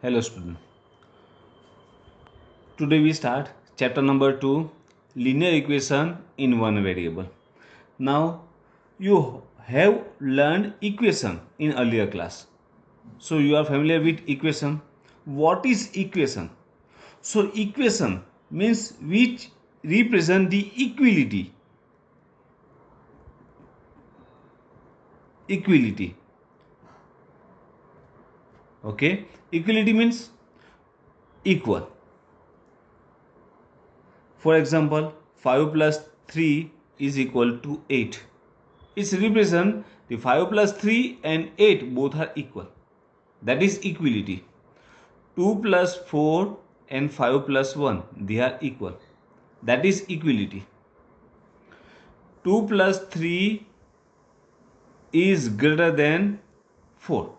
Hello student. Today we start chapter number 2, linear equation in one variable. Now you have learned equation in earlier class. So you are familiar with equation. What is equation? So equation means which represent the equality. Equality. Okay. Equality means equal. For example, 5 plus 3 is equal to 8. It's represent the 5 plus 3 and 8 both are equal. That is equality. 2 plus 4 and 5 plus 1, they are equal. That is equality. 2 plus 3 is greater than 4.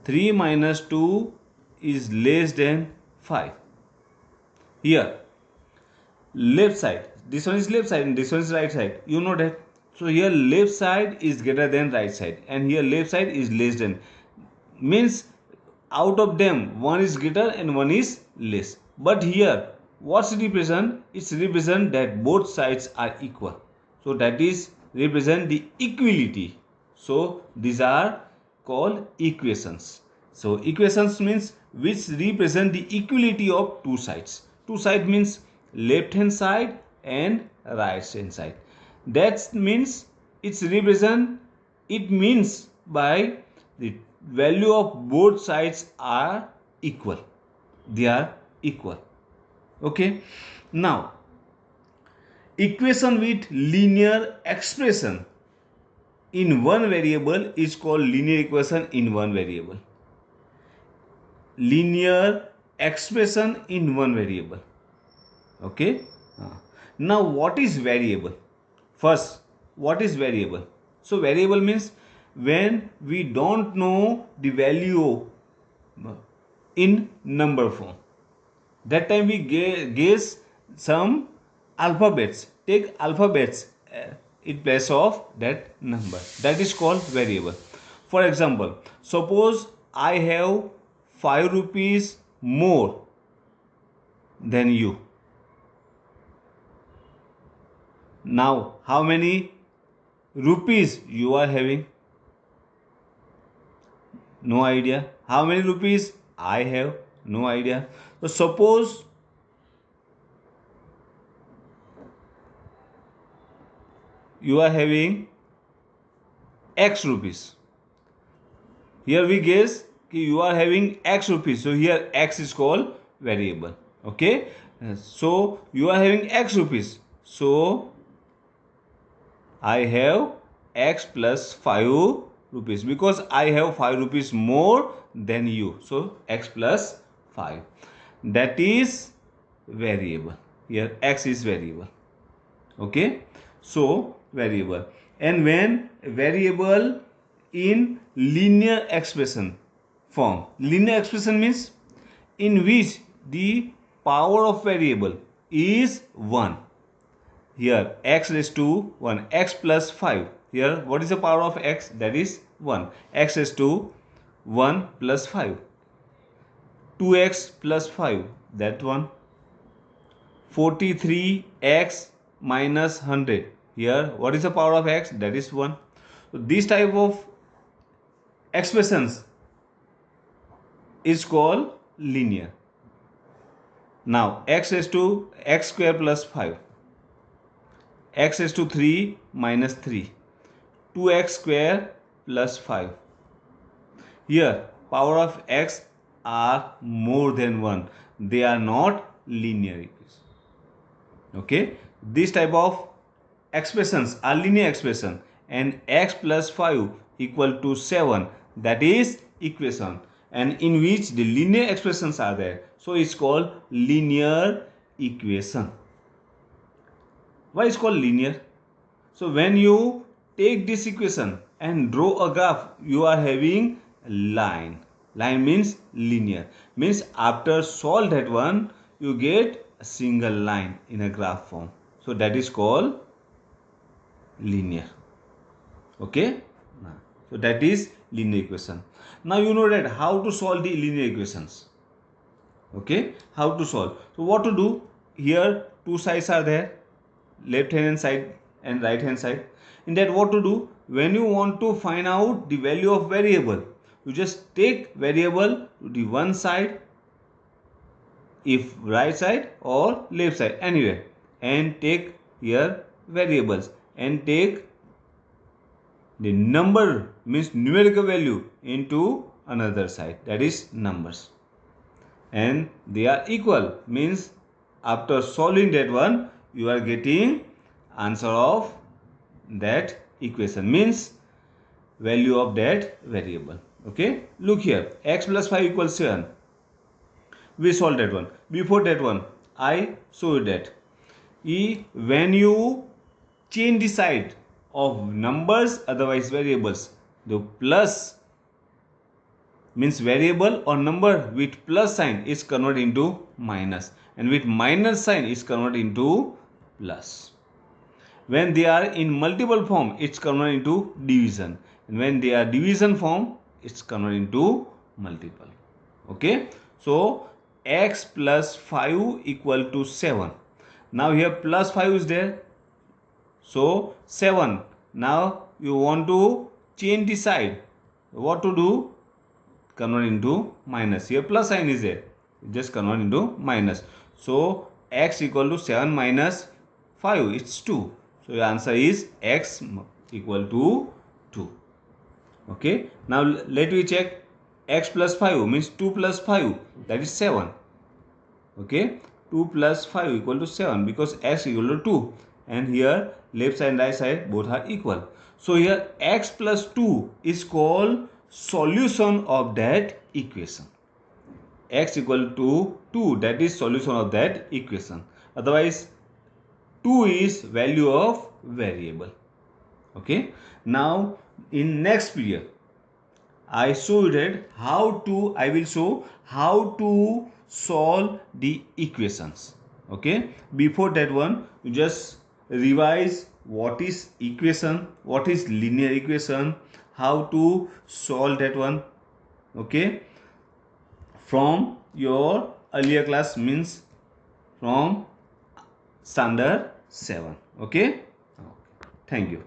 3 minus 2 is less than 5. Here, left side, this one is left side and this one is right side, you know that. So here left side is greater than right side and here left side is less than, means out of them one is greater and one is less. But here what's represent, it's represent that both sides are equal, so that is represent the equality. So these are called equations. So equations means which represent the equality of two sides. Two side means left hand side and right hand side. That means it's represent, it means by the value of both sides are equal, they are equal. Okay, now equation with linear expression in one variable is called linear equation in one variable. Linear expression in one variable. Okay, now what is variable? First, what is variable? So variable means when we don't know the value in number form, that time we guess some alphabets, take alphabets in place of that number, that is called variable. For example, suppose I have 5 rupees more than you. Now how many rupees you are having? No idea. How many rupees I have? No idea. So suppose you are having X rupees. Here we guess you are having X rupees. So here X is called variable. Okay. So you are having X rupees. So I have X plus 5 rupees because I have 5 rupees more than you. So X plus 5. That is variable. Here X is variable. Okay. So variable. And when variable in linear expression form, linear expression means in which the power of variable is 1. Here x raised to 1, x plus 5. Here what is the power of x? That is 1. X raised to 1 plus 5. 2x plus 5, that one. 43x minus 100. Here what is the power of x? That is 1. So this type of expressions is called linear. Now x raised to x square plus 5. X raised to 3 minus 3. 2x square plus 5. Here power of x are more than 1. They are not linear equation. Okay, this type of expressions are linear expression, and x plus 5 equal to 7, that is equation, and in which the linear expressions are there, so it's called linear equation. Why is called linear? So when you take this equation and draw a graph, you are having line. Line means linear, means after solve that one you get a single line in a graph form, so that is called linear. Okay, So that is linear equation. Now you know that how to solve the linear equations. Okay, how to solve? So what to do? Here two sides are there, left hand side and right hand side. In that, what to do? When you want to find out the value of variable, you just take variable to the one side, if right side or left side, anywhere, and take here variables and take the number, means numerical value, into another side, that is numbers, and they are equal, means after solving that one you are getting answer of that equation, means value of that variable. Okay, look here, x plus 5 equals 7. We solved that one. Before that one, I showed that when you change the side of numbers, otherwise variables, the plus means variable or number with plus sign is converted into minus, and with minus sign is converted into plus. When they are in multiple form, it's converted into division, and when they are division form, it's converted into multiple. Okay, so x plus 5 equal to 7. Now here plus 5 is there, so 7. Now you want to change the side, what to do? Convert into minus. Here plus sign is there, just convert into minus. So x equal to 7 minus 5, it's 2. So your answer is x equal to 2. Okay, now let me check. X plus 5 means 2 plus 5, that is 7. Okay, 2 plus 5 equal to 7, because x equal to 2, and here left side and right side both are equal. So here x plus 2 is called solution of that equation. X equal to 2, that is solution of that equation. Otherwise 2 is value of variable. Okay, now in next period I will show how to solve the equations. Okay, before that one, you just revise what is equation, what is linear equation, how to solve that one. Okay, from your earlier class, means from standard 7. Okay, thank you.